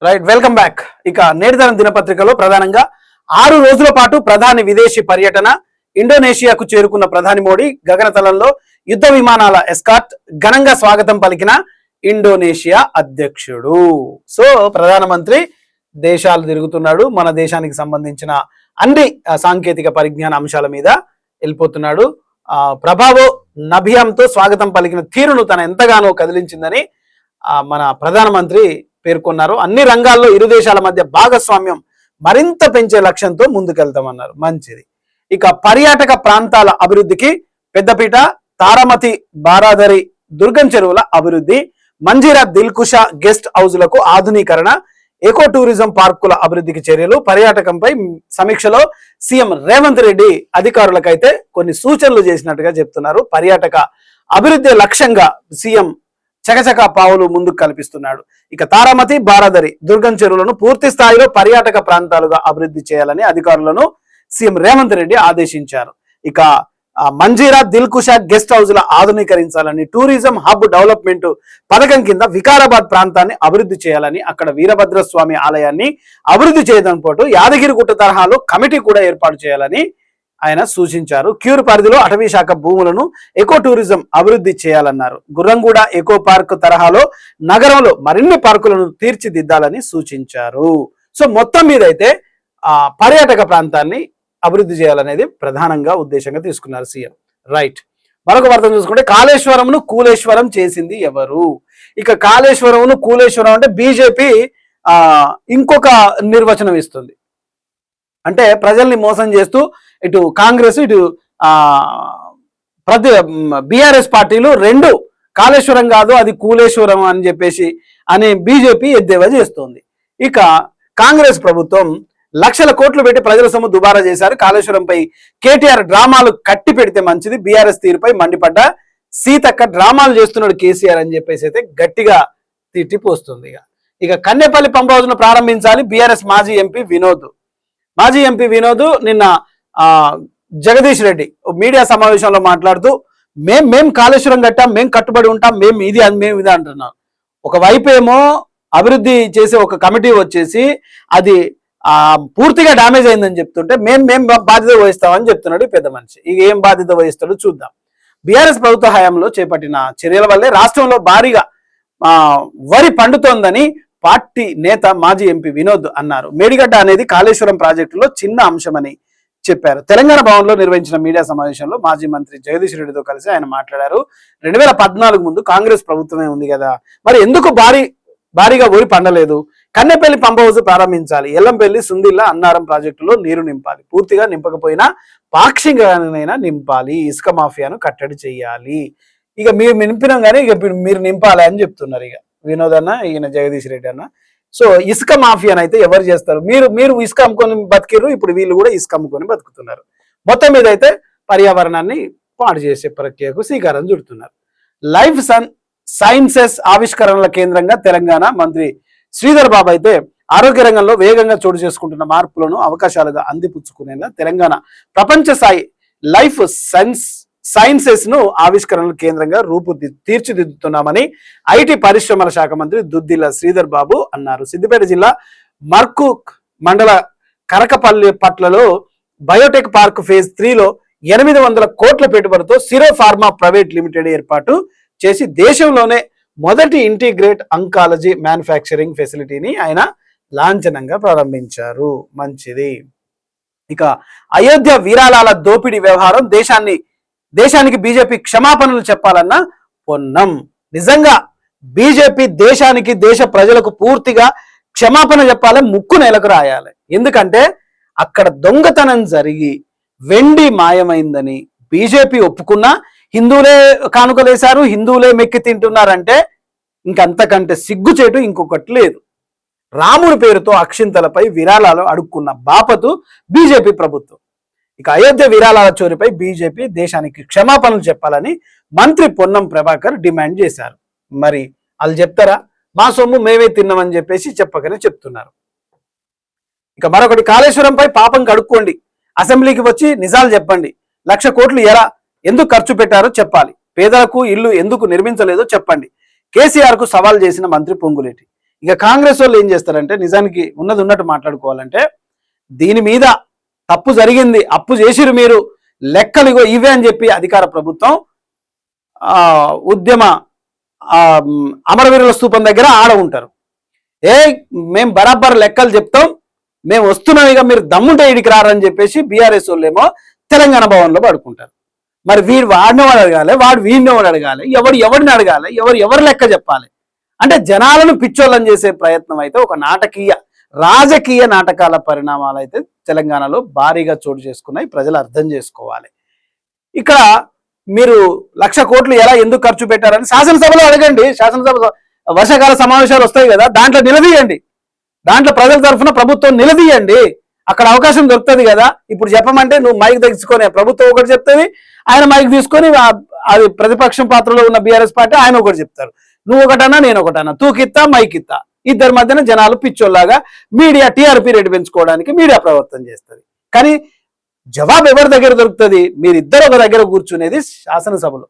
Right, welcome back. ఇక నేటితరం దినపత్రికలో ప్రధానంగా 6 రోజుల పాటు ప్రధాని విదేశీ పర్యటన, ఇండోనేషియాకు చేరుకున్న ప్రధాని మోడీ గగనతలంలో యుద్ధ విమానాల ఎస్కార్ట్, ఘనంగా స్వాగతం పలికిన ఇండోనేషియా అధ్యక్షుడు. సో ప్రధానమంత్రి దేశాలు తిరుగుతున్నాడు, మన దేశానికి సంబంధించిన అన్ని సాంకేతిక పరిజ్ఞాన అంశాల మీద వెళ్ళిపోతున్నాడు. ప్రభావో నభియంతో స్వాగతం పలికిన తీరును తన ఎంతగానో కదిలించిందని మన ప్రధానమంత్రి పేర్కొన్నారు. అన్ని రంగాల్లో ఇరు దేశాల మధ్య భాగస్వామ్యం మరింత పెంచే లక్ష్యంతో ముందుకెళ్తామన్నారు. మంచిది. ఇక పర్యాటక ప్రాంతాల అభివృద్ధికి పెద్దపీట, తారామతి బారాదరి దుర్గం చెరువుల అభివృద్ధి, మంజీరా దిల్కుషా గెస్ట్ హౌజ్లకు ఆధునీకరణ, ఎకో టూరిజం పార్కుల అభివృద్ధికి చర్యలు, పర్యాటకంపై సమీక్షలో సీఎం రేవంత్ రెడ్డి అధికారులకైతే కొన్ని సూచనలు చేసినట్టుగా చెప్తున్నారు. పర్యాటక అభివృద్ధి లక్ష్యంగా సీఎం చకచకా పావులు ముందుకు కల్పిస్తున్నాడు. ఇక తారామతి బారాదరి దుర్గం చెరువులను పూర్తి స్థాయిలో పర్యాటక ప్రాంతాలుగా అభివృద్ధి చేయాలని అధికారులను సీఎం రేవంత్ రెడ్డి ఆదేశించారు. ఇక మంజీరా దిల్కుషా గెస్ట్ హౌజ్ల ఆధునీకరించాలని, టూరిజం హబ్ డెవలప్మెంట్ పథకం కింద వికారాబాద్ ప్రాంతాన్ని అభివృద్ధి చేయాలని, అక్కడ వీరభద్రస్వామి ఆలయాన్ని అభివృద్ధి చేయడం పాటు యాదగిరిగుట్ట తరహాలో కమిటీ కూడా ఏర్పాటు చేయాలని ఆయన సూచించారు. క్యూర్ పరిధిలో అటవీ శాఖ భూములను ఎకో టూరిజం అభివృద్ధి చేయాలన్నారు. గుర్రంగూడ ఎకో పార్క్ తరహాలో నగరంలో మరిన్ని పార్కులను తీర్చిదిద్దాలని సూచించారు. సో మొత్తం మీద అయితే పర్యాటక ప్రాంతాన్ని అభివృద్ధి చేయాలనేది ప్రధానంగా ఉద్దేశంగా తీసుకున్నారు సీఎం. రైట్, మరొక వార్త చూసుకుంటే కాళేశ్వరంను కూలేశ్వరం చేసింది ఎవరు? ఇక కాళేశ్వరంను కూలేశ్వరం అంటే బీజేపీ ఇంకొక నిర్వచనం ఇస్తుంది. అంటే ప్రజల్ని మోసం చేస్తూ ఇటు కాంగ్రెస్ ఇటు బీఆర్ఎస్ పార్టీలు రెండు కాళేశ్వరం కాదు అది కూలేశ్వరం అని చెప్పేసి అని బీజేపీ ఎద్దేవా చేస్తోంది. ఇక కాంగ్రెస్ ప్రభుత్వం లక్షల కోట్లు పెట్టి ప్రజల సొమ్ము దుబారా చేశారు. కాళేశ్వరంపై కేటీఆర్ డ్రామాలు కట్టి పెడితే మంచిది. బీఆర్ఎస్ తీరుపై మండిపడ్డ సీతక్క డ్రామాలు చేస్తున్నాడు కేసీఆర్ అని చెప్పేసి అయితే గట్టిగా తిట్టిపోస్తుంది. ఇక కన్నెపల్లి పంప్ హౌస్ను ప్రారంభించాలి బీఆర్ఎస్ మాజీ ఎంపీ వినోద్ నిన్న జగదీష్ రెడ్డి మీడియా సమావేశంలో మాట్లాడుతూ మేం కాళేశ్వరం కట్టాం, మేం కట్టుబడి ఉంటాం, మేము ఇది అంటున్నాం. ఒకవైపు ఏమో అభివృద్ధి చేసే ఒక కమిటీ వచ్చేసి అది పూర్తిగా డ్యామేజ్ అయిందని చెప్తుంటే మేం బాధ్యత వహిస్తామని చెప్తున్నాడు పెద్ద మనిషి. ఇక ఏం బాధ్యత వహిస్తాడో చూద్దాం. బీఆర్ఎస్ ప్రభుత్వ హయాంలో చేపట్టిన చర్యల వల్లే రాష్ట్రంలో భారీగా వరి పండుతోందని పార్టీ నేత మాజీ ఎంపీ వినోద్ అన్నారు. మేడిగడ్డ అనేది కాళేశ్వరం ప్రాజెక్టులో చిన్న అంశమని చెప్పారు. తెలంగాణ భవన్లో నిర్వహించిన మీడియా సమావేశంలో మాజీ మంత్రి జగదీష్ రెడ్డితో కలిసి ఆయన మాట్లాడారు. 2014 ముందు కాంగ్రెస్ ప్రభుత్వమే ఉంది కదా, మరి ఎందుకు భారీగా వరి పండలేదు? కన్నెపల్లి పంప్ హౌస్ ప్రారంభించాలి, ఎల్లంపల్లి, సుందిల్ల, అన్నారం ప్రాజెక్టులో నీరు నింపాలి, పూర్తిగా నింపకపోయినా పాక్షికంగానైనా నింపాలి, ఇసుక మాఫియాను కట్టడి చేయాలి. ఇక మీరు నింపినాం కానీ ఇక మీరు నింపాలి అని చెప్తున్నారు ఇక వినోద్ అన్న, ఈయన జగదీష్ రెడ్డి అన్న. సో ఇసుక మాఫియాను అయితే ఎవరు చేస్తారు? మీరు ఇసుక అమ్ముకొని బతికిరు, ఇప్పుడు వీళ్ళు కూడా ఇసుక అమ్ముకొని బతుకుతున్నారు. మొత్తం మీద అయితే పర్యావరణాన్ని పాడు చేసే ప్రక్రియకు శ్రీకారం చుడుతున్నారు. లైఫ్ సైన్సెస్ ఆవిష్కరణల కేంద్రంగా తెలంగాణ మంత్రి శ్రీధర్ బాబు అయితే ఆరోగ్య రంగంలో వేగంగా చోటు చేసుకుంటున్న మార్పులను అవకాశాలుగా అందిపుచ్చుకునేలా తెలంగాణ ప్రపంచ స్థాయి లైఫ్ సైన్సెస్ ను ఆవిష్కరణల కేంద్రంగా తీర్చిదిద్దుతున్నామని ఐటీ పరిశ్రమల శాఖ మంత్రి దుద్దిల్ల శ్రీధర్ బాబు అన్నారు. సిద్దిపేట జిల్లా మర్కూక్ మండల కరకపల్లి పట్లలో బయోటెక్ పార్క్ ఫేజ్ 3లో 800 కోట్ల పెట్టుబడితో సిరో ఫార్మా ప్రైవేట్ లిమిటెడ్ ఏర్పాటు చేసి దేశంలోనే మొదటి ఇంటిగ్రేట్ అంకాలజీ మ్యానుఫ్యాక్చరింగ్ ఫెసిలిటీని ఆయన లాంఛనంగా ప్రారంభించారు. మంచిది. ఇక అయోధ్య వీరాలాల దోపిడీ వ్యవహారం దేశానికి బీజేపీ క్షమాపణలు చెప్పాలన్న పొన్నం. నిజంగా బీజేపీ దేశానికి దేశ ప్రజలకు పూర్తిగా క్షమాపణ చెప్పాలి, ముక్కు నేలకు రాయాలి. ఎందుకంటే అక్కడ దొంగతనం జరిగి వెండి మాయమైందని బీజేపీ ఒప్పుకున్నా హిందువులే కానుకలేశారు, హిందువులే మెక్కి తింటున్నారంటే ఇంకంతకంటే సిగ్గుచేటు ఇంకొకటి లేదు. రాముడి పేరుతో అక్షింతలపై విరాళాలు అడుక్కున్న బాపతు బీజేపీ ప్రభుత్వం. ఇక అయోధ్య విరాళాల చోరీపై బీజేపీ దేశానికి క్షమాపణలు చెప్పాలని మంత్రి పొన్నం ప్రభాకర్ డిమాండ్ చేశారు. మరి వాళ్ళు చెప్తారా? మా సొమ్ము మేమే తిన్నామని చెప్పేసి చెప్పకనే చెప్తున్నారు. ఇక మరొకటి, కాళేశ్వరంపై పాపం కడుక్కోండి, అసెంబ్లీకి వచ్చి నిజాలు చెప్పండి, 1,00,000 కోట్లు ఎందుకు ఖర్చు పెట్టారో చెప్పాలి, పేదలకు ఇల్లు ఎందుకు నిర్మించలేదో చెప్పండి, కేసీఆర్ కు సవాల్ చేసిన మంత్రి పొంగులేటి. ఇక కాంగ్రెస్ వాళ్ళు ఏం చేస్తారంటే, నిజానికి ఉన్నది ఉన్నట్టు మాట్లాడుకోవాలంటే, దీని మీద తప్పు జరిగింది, అప్పు చేసిరు మీరు, లెక్కలు ఇగో ఇవే అని చెప్పి అధికార ప్రభుత్వం ఉద్యమ అమరవీరుల స్తూపం దగ్గర ఆడ ఉంటారు. మేము బరాబర్ లెక్కలు చెప్తాం, మేము వస్తున్నాం, ఇక మీరు దమ్ముంటే ఇడికి రారని చెప్పేసి బీఆర్ఎస్ వాళ్ళు ఏమో తెలంగాణ భవన్లో పడుకుంటారు. మరి వీడు వాడిని వాడు అడగాలి, వాడు వీడిని వాడు అడగాలి, ఎవరిని అడగాలి, ఎవరు లెక్క చెప్పాలి అంటే జనాలను పిచ్చోళ్ళని చేసే ప్రయత్నం అయితే ఒక రాజకీయ నాటకాల పరిణామాలు అయితే తెలంగాణలో భారీగా చోటు చేసుకున్నాయి. ప్రజలు అర్థం చేసుకోవాలి. ఇక్కడ మీరు 1,00,000 కోట్లు ఎలా ఎందుకు ఖర్చు పెట్టారని శాసనసభలో అడగండి. శాసనసభ వర్షాకాల సమావేశాలు వస్తాయి కదా, దాంట్లో నిలదీయండి, దాంట్లో ప్రజల తరఫున ప్రభుత్వం నిలదీయండి. అక్కడ అవకాశం దొరుకుతుంది కదా. ఇప్పుడు చెప్పమంటే నువ్వు మైక్ తెచ్చుకొని ప్రభుత్వం ఒకటి చెప్తుంది, ఆయన మైక్ తీసుకొని అది ప్రతిపక్షం పాత్రలో ఉన్న బీఆర్ఎస్ పార్టీ ఆయన ఒకటి చెప్తారు. నువ్వు ఒకటన్నా నేను ఒకటన్నా, తూకిత్తా మైక్ ఇత్తా, ఇద్దరి మధ్యన జనాలు పిచ్చోళ్ళలాగా మీడియా టీఆర్పీ రేటు పెంచుకోవడానికి మీడియా ప్రవర్తన చేస్తుంది. కానీ జవాబు ఎవరి దగ్గర దొరుకుతుంది? మీరిద్దరు ఒక దగ్గర కూర్చునేది శాసనసభలో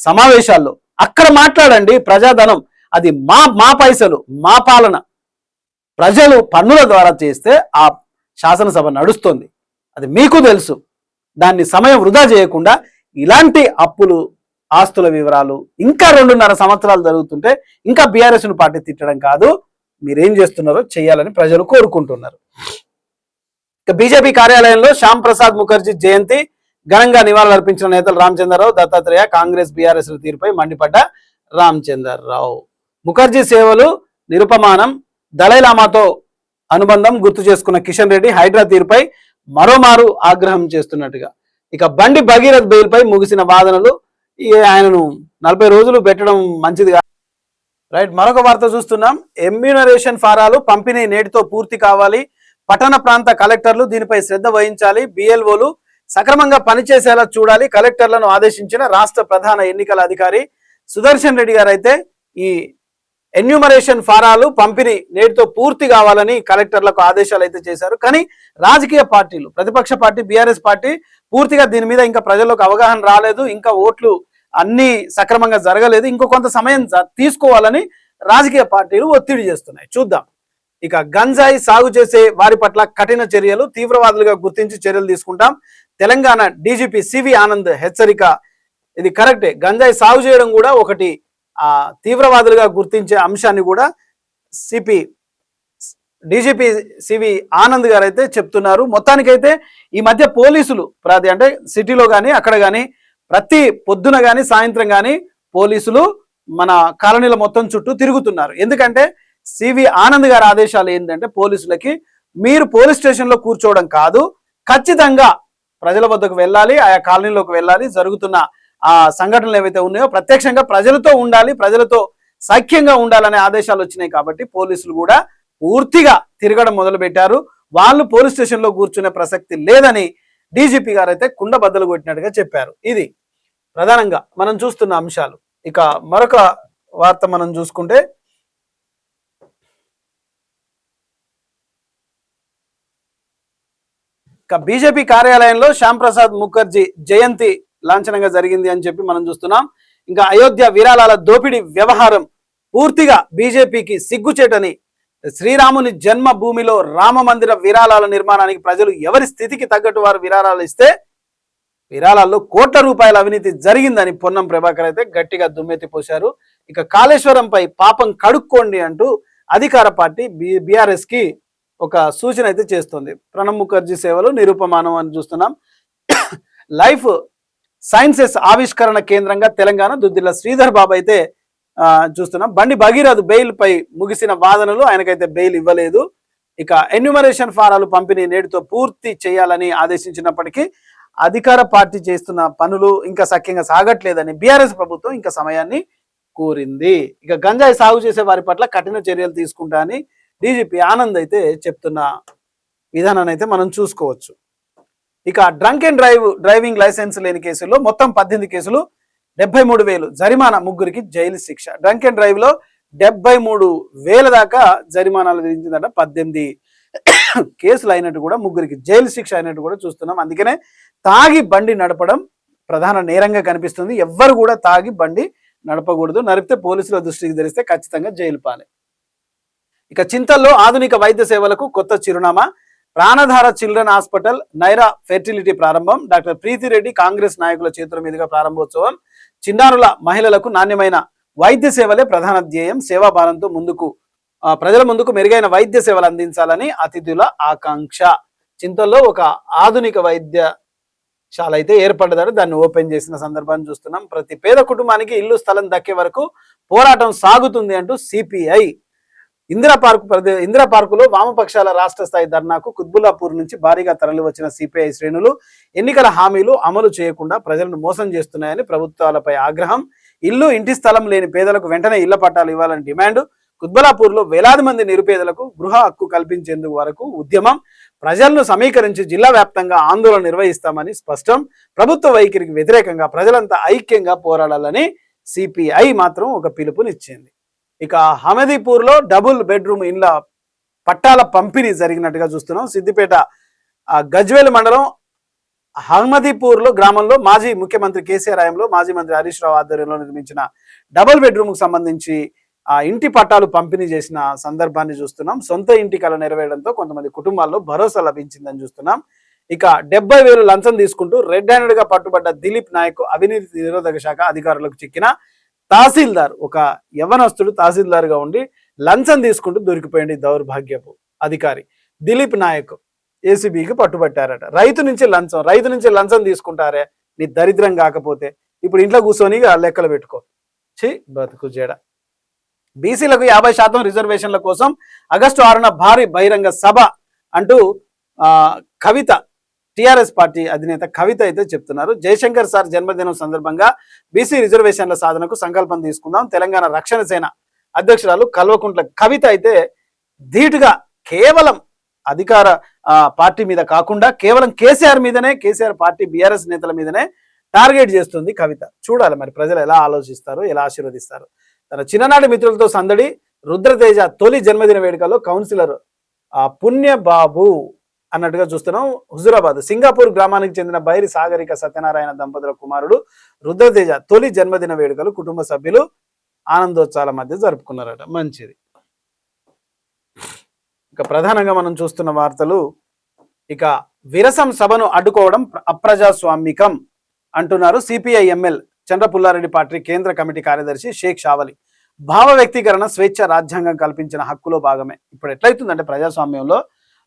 సమావేశాల్లో, అక్కడ మాట్లాడండి. ప్రజాధనం, అది మా పైసలు, మా పాలన, ప్రజలు పన్నుల ద్వారా చేస్తే ఆ శాసనసభ నడుస్తుంది. అది మీకు తెలుసు. దాన్ని సమయం వృధా చేయకుండా ఇలాంటి అప్పులు, ఆస్తుల వివరాలు ఇంకా 2.5 సంవత్సరాలు జరుగుతుంటే ఇంకా బీఆర్ఎస్ను పార్టీ తిట్టడం కాదు, మీరేం చేస్తున్నారో చేయాలని ప్రజలు కోరుకుంటున్నారు. ఇక బీజేపీ కార్యాలయంలో శ్యామ్ ప్రసాద్ ముఖర్జీ జయంతి ఘనంగా నివాళులర్పించిన నేతలు రామచంద్రరావు, దత్తాత్రేయ. కాంగ్రెస్ బీఆర్ఎస్ల తీరుపై మండిపడ్డ రామచంద్రరావు. ముఖర్జీ సేవలు నిరుపమానం, దలైలామాతో అనుబంధం గుర్తు చేసుకున్న కిషన్ రెడ్డి హైడ్రా తీరుపై మరోమారు ఆగ్రహం చేస్తున్నట్టుగా. ఇక బండి భగీరథ్ బెయిల్పై ముగిసిన వాదనలు, ఆయనను 40 రోజులు పెట్టడం మంచిదిగా. రైట్, మరొక వార్త చూస్తున్నాం. ఎమ్యూనరేషన్ ఫారాలు పంపిణీ నేటితో పూర్తి కావాలి. పట్టణ ప్రాంత కలెక్టర్లు దీనిపై శ్రద్ధ వహించాలి. బిఎల్ఓలు సక్రమంగా పనిచేసేలా చూడాలి. కలెక్టర్లను ఆదేశించిన రాష్ట్ర ప్రధాన ఎన్నికల అధికారి సుదర్శన్ రెడ్డి గారు అయితే ఈ ఎన్యూమరేషన్ ఫారాలు పంపిణీ నేటితో పూర్తి కావాలని కలెక్టర్లకు ఆదేశాలు అయితే చేశారు. కానీ రాజకీయ పార్టీలు, ప్రతిపక్ష పార్టీ బీఆర్ఎస్ పార్టీ పూర్తిగా దీని మీద ఇంకా ప్రజలకు అవగాహన రాలేదు, ఇంకా ఓట్లు అన్ని సక్రమంగా జరగలేదు, ఇంకో కొంత సమయం తీసుకోవాలని రాజకీయ పార్టీలు ఒత్తిడి చేస్తున్నాయి. చూద్దాం. ఇక గంజాయి సాగు చేసే వారి పట్ల కఠిన చర్యలు, తీవ్రవాదులుగా గుర్తించి చర్యలు తీసుకుంటాం. తెలంగాణ డీజీపీ సివి ఆనంద్ హెచ్చరిక. ఇది కరెక్టే, గంజాయి సాగు చేయడం కూడా ఒకటి తీవ్రవాదులుగా గుర్తించే అంశాన్ని కూడా డీజీపీ సివి ఆనంద్ గారు అయితే చెప్తున్నారు. మొత్తానికైతే ఈ మధ్య పోలీసులు అంటే సిటీలో కానీ అక్కడ కానీ ప్రతి పొద్దున కానీ సాయంత్రం కానీ పోలీసులు మన కాలనీల మొత్తం చుట్టూ తిరుగుతున్నారు. ఎందుకంటే సివి ఆనంద్ గారి ఆదేశాలు ఏంటంటే పోలీసులకి, మీరు పోలీస్ స్టేషన్లో కూర్చోవడం కాదు, ఖచ్చితంగా ప్రజల వద్దకు వెళ్ళాలి, ఆయా కాలనీలోకి వెళ్ళాలి, జరుగుతున్న ఆ సంఘటనలు ఏవైతే ఉన్నాయో ప్రత్యక్షంగా ప్రజలతో ఉండాలి, ప్రజలతో సఖ్యంగా ఉండాలనే ఆదేశాలు వచ్చినాయి. కాబట్టి పోలీసులు కూడా పూర్తిగా తిరగడం మొదలు పెట్టారు. వాళ్ళు పోలీస్ స్టేషన్లో కూర్చునే ప్రసక్తి లేదని డీజీపీ గారు అయితే కుండ బద్దలు కొట్టినట్టుగా చెప్పారు. ఇది ప్రధానంగా మనం చూస్తున్న అంశాలు. ఇక మరొక వార్త మనం చూసుకుంటే, ఇక బీజేపీ కార్యాలయంలో శ్యామ్ ప్రసాద్ ముఖర్జీ జయంతి లాంఛనంగా జరిగింది అని చెప్పి మనం చూస్తున్నాం. ఇంకా అయోధ్య విరాళాల దోపిడీ వ్యవహారం పూర్తిగా బీజేపీకి సిగ్గుచేటని, శ్రీరాముని జన్మభూమిలో రామ మందిర విరాళాల నిర్మాణానికి ప్రజలు ఎవరి స్థితికి తగ్గట్టు వారు విరాళాలు ఇస్తే విరాళాల్లో కోట్ల రూపాయల అవినీతి జరిగిందని పొన్నం ప్రభాకర్ అయితే గట్టిగా దుమ్మెత్తి పోశారు. ఇక కాళేశ్వరంపై పాపం కడుక్కోండి అంటూ అధికార పార్టీ బీఆర్ఎస్ కి ఒక సూచన అయితే చేస్తుంది. ప్రణబ్ ముఖర్జీ సేవలు నిరుపమానం అని చూస్తున్నాం. లైఫ్ సైన్సెస్ ఆవిష్కరణ కేంద్రంగా తెలంగాణ దుద్దిల్ల శ్రీధర్ బాబు అయితే చూస్తున్నాం. బండి భగీరథ్ బెయిల్ పై ముగిసిన వాదనలు, ఆయనకైతే బెయిల్ ఇవ్వలేదు. ఇక ఎన్యూమరేషన్ ఫారాలు పంపిణీ నేటితో పూర్తి చేయాలని ఆదేశించినప్పటికీ అధికార పార్టీ చేస్తున్న పనులు ఇంకా సఖ్యంగా సాగట్లేదని బీఆర్ఎస్ ప్రభుత్వం ఇంకా సమయాన్ని కోరింది. ఇక గంజాయి సాగు చేసే వారి పట్ల కఠిన చర్యలు తీసుకుంటా అని డీజీపీ ఆనంద్ అయితే చెప్తున్న విధానాన్ని అయితే మనం చూసుకోవచ్చు. ఇక డ్రంక్ అండ్ డ్రైవింగ్ లైసెన్స్ లేని కేసుల్లో మొత్తం 18 కేసులు, 73,000 జరిమానా, ముగ్గురికి జైలు శిక్ష. డ్రంక్ అండ్ డ్రైవ్ లో 73,000 దాకా జరిమానాలు విధించిందట. 18 కేసులు అయినట్టు కూడా, ముగ్గురికి జైలు శిక్ష అయినట్టు కూడా చూస్తున్నాం. అందుకనే తాగి బండి నడపడం ప్రధాన నేరంగా కనిపిస్తుంది. ఎవ్వరు కూడా తాగి బండి నడపకూడదు, నడిపితే పోలీసుల దృష్టికి తెలిస్తే ఖచ్చితంగా జైలు పాలే. ఇక చింతల్లో ఆధునిక వైద్య సేవలకు కొత్త చిరునామా, Pranadhara children hospital, Naira fertility ప్రారంభం, డాక్టర్ ప్రీతిరెడ్డి కాంగ్రెస్ నాయకుల చేతుల మీదుగా ప్రారంభోత్సవం. చిన్నారుల మహిళలకు నాణ్యమైన వైద్య సేవలే ప్రధాన ధ్యేయం, సేవాభారంతో ప్రజల ముందుకు మెరుగైన వైద్య సేవలు అందించాలని అతిథుల ఆకాంక్ష. చింతల్లో ఒక ఆధునిక వైద్యశాల అయితే ఏర్పడ్డదని దాన్ని ఓపెన్ చేసిన సందర్భాన్ని చూస్తున్నాం. ప్రతి పేద కుటుంబానికి ఇల్లు స్థలం దక్కే వరకు పోరాటం సాగుతుంది అంటూ సిపిఐ ఇందిరా పార్కులో వామపక్షాల రాష్ట్ర స్థాయి ధర్నాకు కుత్బుల్లాపూర్ నుంచి భారీగా తరలి వచ్చిన సిపిఐ శ్రేణులు ఎన్నికల హామీలు అమలు చేయకుండా ప్రజలను మోసం చేస్తున్నాయని ప్రభుత్వాలపై ఆగ్రహం. ఇల్లు ఇంటి స్థలం లేని పేదలకు వెంటనే ఇళ్ల పట్టాలు ఇవ్వాలని డిమాండ్. కుత్బుల్లాపూర్లో వేలాది మంది నిరుపేదలకు గృహ హక్కు కల్పించేందుకు వరకు ఉద్యమం. ప్రజలను సమీకరించి జిల్లా వ్యాప్తంగా ఆందోళన నిర్వహిస్తామని స్పష్టం. ప్రభుత్వ వైఖరికి వ్యతిరేకంగా ప్రజలంతా ఐక్యంగా పోరాడాలని సిపిఐ మాత్రం ఒక పిలుపునిచ్చింది. ఇక హమదీపూర్లో డబుల్ బెడ్రూమ్ ఇండ్ల పట్టాల పంపిణీ జరిగినట్టుగా చూస్తున్నాం. సిద్దిపేట గజ్వేల్ మండలం హమదీపూర్లో గ్రామంలో మాజీ ముఖ్యమంత్రి కేసీఆర్ హయాంలో మాజీ మంత్రి హరీష్ రావు ఆధ్వర్యంలో నిర్మించిన డబుల్ బెడ్రూమ్ కు సంబంధించి ఇంటి పట్టాలు పంపిణీ చేసిన సందర్భాన్ని చూస్తున్నాం. సొంత ఇంటి కల నెరవేరడంతో కొంతమంది కుటుంబాల్లో భరోసా లభించిందని చూస్తున్నాం. ఇక 70,000 లంచం తీసుకుంటూ రెడ్ హ్యాండెడ్ గా పట్టుబడ్డ దిలీప్ నాయక్ అవినీతి నిరోధక శాఖ అధికారులకు చిక్కిన తహసీల్దార్. ఒక యవ్వనస్తుడు తహసీల్దార్ గా ఉండి లంచం తీసుకుంటూ దొరికిపోయింది దౌర్భాగ్యపు అధికారి దిలీప్ నాయక్. ఏసీబీకి పట్టుబట్టారట. రైతు నుంచి లంచం తీసుకుంటారే, నీ దరిద్రం కాకపోతే ఇప్పుడు ఇంట్లో కూర్చొని లెక్కలు పెట్టుకో. బతుకు జేడ. బీసీలకు 50% రిజర్వేషన్ల కోసం ఆగస్టు 6న భారీ బహిరంగ సభ అంటూ కవిత, టిఆర్ఎస్ పార్టీ అధినేత కవిత అయితే చెప్తున్నారు. జయశంకర్ సార్ జన్మదినం సందర్భంగా బీసీ రిజర్వేషన్ల సాధనకు సంకల్పం తీసుకుందాం. తెలంగాణ రక్షణ సేన అధ్యక్షురాలు కల్వకుంట్ల కవిత అయితే ధీటుగా కేవలం అధికార పార్టీ మీద కాకుండా కేవలం కేసీఆర్ మీదనే, కేసీఆర్ పార్టీ బీఆర్ఎస్ నేతల మీదనే టార్గెట్ చేస్తుంది కవిత. చూడాలి మరి ప్రజలు ఎలా ఆలోచిస్తారు, ఎలా ఆశీర్వదిస్తారు. తన చిన్ననాటి మిత్రులతో సందడి. రుద్రతేజ తొలి జన్మదిన వేడుకలో కౌన్సిలర్ పుణ్యబాబు అన్నట్టుగా చూస్తున్నాం. హుజురాబాద్ సింగాపూర్ గ్రామానికి చెందిన బైరి సాగరిక సత్యనారాయణ దంపతుల కుమారుడు రుద్రతేజ తొలి జన్మదిన వేడుకలు కుటుంబ సభ్యులు ఆనందోత్సవాల మధ్య జరుపుకున్నారట. మంచిది. ఇక ప్రధానంగా మనం చూస్తున్న వార్తలు, ఇక విరసం సభను అడ్డుకోవడం అప్రజాస్వామికం అంటున్నారు సిపిఐ ఎమ్మెల్ చంద్రపుల్లారెడ్డి పార్టీ కేంద్ర కమిటీ కార్యదర్శి షేక్ షావలి. భావ వ్యక్తీకరణ స్వేచ్ఛ రాజ్యాంగం కల్పించిన హక్కులో భాగమే. ఇప్పుడు ఎట్లయితుందంటే ప్రజాస్వామ్యంలో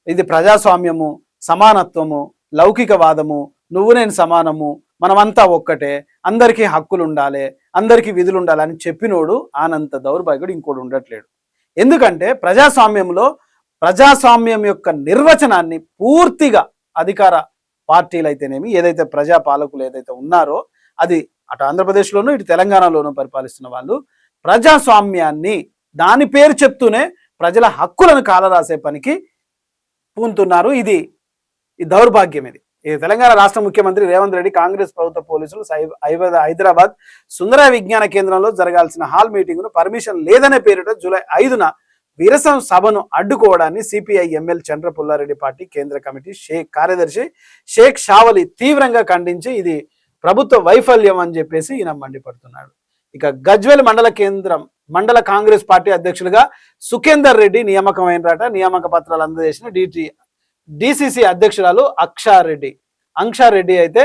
ఇది ప్రజాస్వామ్యము, సమానత్వము, లౌకికవాదము, నువ్వు నేను సమానము, మనమంతా ఒక్కటే, అందరికీ హక్కులు ఉండాలి, అందరికీ విధులు ఉండాలి అని చెప్పినోడు ఆనంత దౌర్భాగ్యుడు ఇంకోటి ఉండట్లేడు. ఎందుకంటే ప్రజాస్వామ్యం యొక్క నిర్వచనాన్ని పూర్తిగా అధికార పార్టీలు అయితేనేమి, ఏదైతే ప్రజాపాలకులు ఏదైతే ఉన్నారో అది అటు ఆంధ్రప్రదేశ్లోనూ ఇటు తెలంగాణలోనూ పరిపాలిస్తున్న వాళ్ళు ప్రజాస్వామ్యాన్ని దాని పేరు చెప్తూనే ప్రజల హక్కులను కాలరాసే పనికి పూనుతున్నారు. ఇది దౌర్భాగ్యం. ఇది తెలంగాణ రాష్ట్ర ముఖ్యమంత్రి రేవంత్ రెడ్డి కాంగ్రెస్ ప్రభుత్వ పోలీసులు హైదరాబాద్ సుందర విజ్ఞాన కేంద్రంలో జరగాల్సిన హాల్ మీటింగ్ ను పర్మిషన్ లేదనే పేరిట జూలై 5న విరసం సభను అడ్డుకోవడాన్ని సిపిఐ ఎమ్మెల్ చంద్రపుల్లారెడ్డి పార్టీ కేంద్ర కమిటీ కార్యదర్శి షేక్ షావలి తీవ్రంగా ఖండించి ఇది ప్రభుత్వ వైఫల్యం అని చెప్పేసి ఈయన మండిపడుతున్నాడు. ఇక గజ్వేల్ మండల కాంగ్రెస్ పార్టీ అధ్యక్షులుగా సుఖేందర్ రెడ్డి నియామకమైనరట. నియామక పత్రాలు అందజేసిన డిసిసి అధ్యక్షురాలు అంక్షారెడ్డి అయితే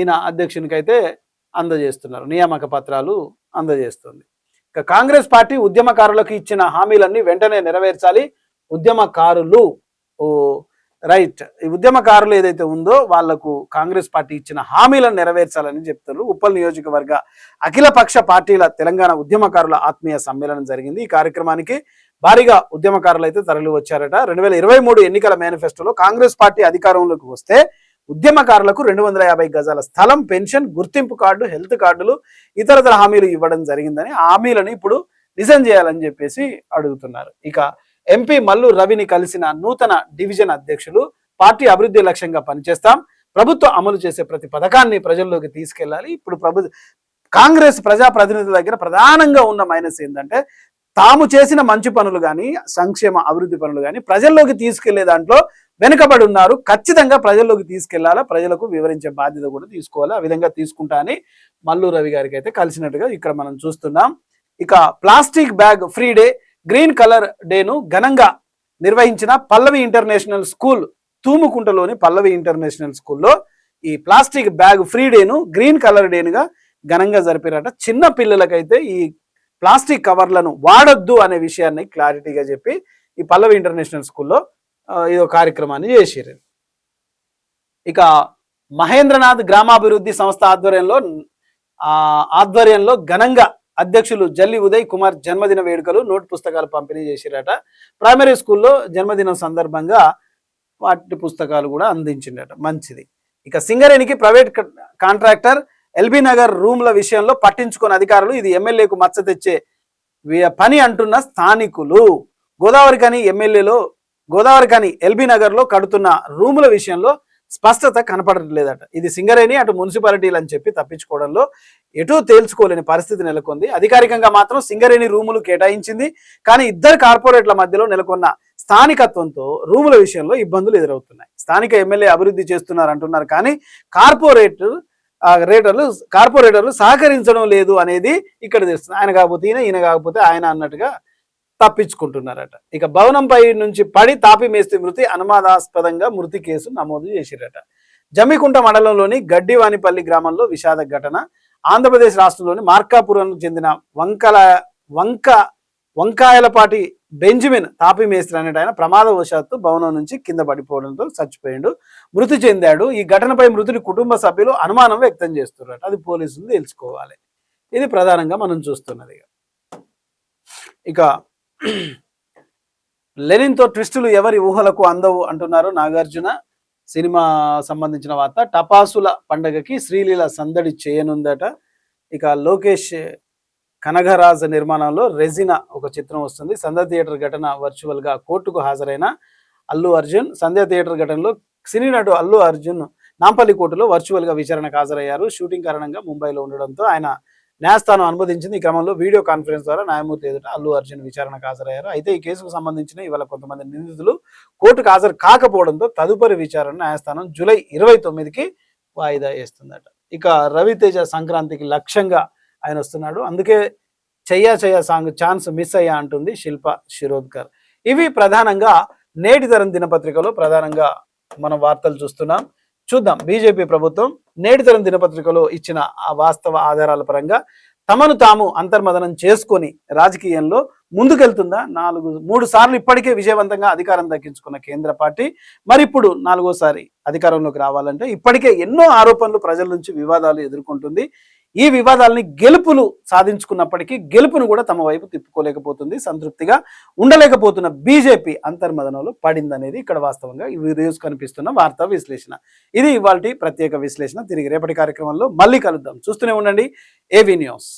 ఈయన అధ్యక్షునికి అయితే అందజేస్తున్నారు, నియామక పత్రాలు అందజేస్తుంది. ఇక కాంగ్రెస్ పార్టీ ఉద్యమకారులకు ఇచ్చిన హామీలన్నీ వెంటనే నెరవేర్చాలి. ఈ ఉద్యమకారులు ఏదైతే ఉందో వాళ్లకు కాంగ్రెస్ పార్టీ ఇచ్చిన హామీలను నెరవేర్చాలని చెప్తారు. ఉప్పల్ నియోజకవర్గ అఖిలపక్ష పార్టీల తెలంగాణ ఉద్యమకారుల ఆత్మీయ సమ్మేళనం జరిగింది. ఈ కార్యక్రమానికి భారీగా ఉద్యమకారులు అయితే తరలి వచ్చారట. 2023 ఎన్నికల మేనిఫెస్టోలో కాంగ్రెస్ పార్టీ అధికారంలోకి వస్తే ఉద్యమకారులకు 250 గజాల స్థలం, పెన్షన్, గుర్తింపు కార్డు, హెల్త్ కార్డులు, ఇతరతర హామీలు ఇవ్వడం జరిగిందని హామీలను ఇప్పుడు నిజం చేయాలని చెప్పేసి అడుగుతున్నారు. ఇక ఎంపీ మల్లు రవిని కలిసిన నూతన డివిజన్ అధ్యక్షులు పార్టీ అభివృద్ధి లక్ష్యంగా పనిచేస్తాం, ప్రభుత్వం అమలు చేసే ప్రతి పథకాన్ని ప్రజల్లోకి తీసుకెళ్లాలి. ఇప్పుడు కాంగ్రెస్ ప్రజాప్రతినిధుల దగ్గర ప్రధానంగా ఉన్న మైనస్ ఏంటంటే తాము చేసిన మంచి పనులు కానీ సంక్షేమ అభివృద్ధి పనులు కానీ ప్రజల్లోకి తీసుకెళ్లే దాంట్లో వెనుకబడి ఉన్నారు. ఖచ్చితంగా ప్రజల్లోకి తీసుకెళ్లాలా, ప్రజలకు వివరించే బాధ్యత కూడా తీసుకోవాలి. ఆ విధంగా తీసుకుంటా అని మల్లు రవి గారికి అయితే కలిసినట్టుగా ఇక్కడ మనం చూస్తున్నాం. ఇక plastic bag free day green colour డేను ఘనంగా నిర్వహించిన పల్లవి ఇంటర్నేషనల్ స్కూల్ తూముకుంటలోని పల్లవి ఇంటర్నేషనల్ స్కూల్లో ఈ ప్లాస్టిక్ బ్యాగ్ ఫ్రీ డేను గ్రీన్ కలర్ డేనుగా ఘనంగా జరిపారట. చిన్న పిల్లలకైతే ఈ ప్లాస్టిక్ కవర్లను వాడొద్దు అనే విషయాన్ని క్లారిటీగా చెప్పి ఈ పల్లవి ఇంటర్నేషనల్ స్కూల్లో ఇదో కార్యక్రమాన్ని చేసారు. ఇక మహేంద్రనాథ్ గ్రామాభివృద్ధి సంస్థ ఆధ్వర్యంలో ఘనంగా అధ్యక్షులు జల్లి ఉదయ్ కుమార్ జన్మదిన వేడుకలు నోట్ పుస్తకాలు పంపిణీ చేసిరట. ప్రైమరీ స్కూల్లో జన్మదినం సందర్భంగా పాఠ్య పుస్తకాలు కూడా అందించిండట. మంచిది. ఇక సింగరేణికి ప్రైవేట్ కాంట్రాక్టర్ ఎల్బీ నగర్ రూమ్ల విషయంలో పట్టించుకున్న అధికారులు ఇది ఎమ్మెల్యేకు మచ్చ తెచ్చే పని అంటున్న స్థానికులు. గోదావరి కని ఎల్బీ నగర్ లో కడుతున్న రూముల విషయంలో స్పష్టత కనపడట్లేదట. ఇది సింగరేణి అటు మున్సిపాలిటీలు అని చెప్పి తప్పించుకోవడంలో ఎటూ తేల్చుకోలేని పరిస్థితి నెలకొంది. అధికారికంగా మాత్రం సింగరేణి రూములు కేటాయించింది, కానీ ఇద్దరు కార్పొరేట్ల మధ్యలో నెలకొన్న స్థానికత్వంతో రూముల విషయంలో ఇబ్బందులు ఎదురవుతున్నాయి. స్థానిక ఎమ్మెల్యే అభివృద్ధి చేస్తున్నారు అంటున్నారు, కానీ కార్పొరేటర్లు సహకరించడం లేదు అనేది ఇక్కడ తెలుస్తుంది. ఆయన కాకపోతే ఈయన కాకపోతే ఆయన అన్నట్టుగా తప్పించుకుంటున్నారట. ఇక భవనంపై నుంచి పడి తాపి మేస్త్రి మృతి అనుమానాస్పదంగా మృతి కేసు నమోదు చేసిరట. జమ్మికుంట మండలంలోని గడ్డివానిపల్లి గ్రామంలో విషాద ఘటన. ఆంధ్రప్రదేశ్ రాష్ట్రంలోని మార్కాపురంకు చెందిన వంకాయలపాటి బెంజమిన్ తాపి మేస్త్రి అనేట ఆయన ప్రమాదవశాత్తు భవనం నుంచి కింద పడిపోవడంతో చచ్చిపోయాడు, మృతి చెందాడు. ఈ ఘటనపై మృతుడి కుటుంబ సభ్యులు అనుమానం వ్యక్తం చేస్తున్నారు. అది పోలీసులు తెలుసుకోవాలి. ఇది ప్రధానంగా మనం చూస్తున్నది. ఇక లెనిన్తో ట్విస్టులు ఎవరి ఊహలకు అందవు అంటున్నారు నాగార్జున. సినిమా సంబంధించిన వార్త. టపాసుల పండగకి శ్రీలీల సందడి చేయనుందట. ఇక లోకేష్ కనగరాజ్ నిర్మాణంలో రెజినా ఒక చిత్రం వస్తుంది. సంధ్య థియేటర్ ఘటన వర్చువల్ గా కోర్టుకు హాజరైన అల్లు అర్జున్. సంధ్య థియేటర్ ఘటనలో సినీ నటు అల్లు అర్జున్ నాంపల్లి కోర్టులో వర్చువల్ గా విచారణకు హాజరయ్యారు. షూటింగ్ కారణంగా ముంబైలో ఉండడంతో ఆయన న్యాయస్థానం అనుమతించింది. ఈ క్రమంలో వీడియో కాన్ఫరెన్స్ ద్వారా న్యాయమూర్తి ఎదుట అల్లు అర్జున్ విచారణకు హాజరయ్యారు. అయితే ఈ కేసుకు సంబంధించిన ఇవాళ కొంతమంది నిందితులు కోర్టుకు హాజరు కాకపోవడంతో తదుపరి విచారణ న్యాయస్థానం జూలై 29కి వాయిదా వేస్తుందట. ఇక రవితేజ సంక్రాంతికి లక్ష్యంగా ఆయన వస్తున్నాడు. అందుకే చెయ్య సాంగ్ ఛాన్స్ మిస్ అయ్యా అంటుంది శిల్ప శిరోద్కర్. ఇవి ప్రధానంగా నేటి తరం దినపత్రికలో ప్రధానంగా మనం వార్తలు చూద్దాం. బీజేపీ ప్రభుత్వం నేటి తరం దినపత్రికలో ఇచ్చిన ఆ వాస్తవ ఆధారాల పరంగా తమను తాము అంతర్మదనం చేసుకొని రాజకీయంలో ముందుకెళ్తుందా? 3 సార్లు ఇప్పటికే విజయవంతంగా అధికారం దక్కించుకున్న కేంద్ర పార్టీ మరి ఇప్పుడు 4వసారి అధికారంలోకి రావాలంటే ఇప్పటికే ఎన్నో ఆరోపణలు ప్రజల నుంచి వివాదాలు ఎదుర్కొంటుంది. ఈ వివాదాలని గెలుపులు సాధించుకున్నప్పటికీ గెలుపును కూడా తమ వైపు తిప్పుకోలేకపోతుంది. సంతృప్తిగా ఉండలేకపోతున్న బీజేపీ అంతర్మదనంలో పడిందనేది ఇక్కడ వాస్తవంగా ఈ వీడియోస్ కనిపిస్తున్న వార్తా విశ్లేషణ. ఇది ఇవాల్టి ప్రత్యేక విశ్లేషణ. తిరిగి రేపటి కార్యక్రమంలో మళ్ళీ కలుద్దాం. చూస్తూనే ఉండండి ఏవీ న్యూస్.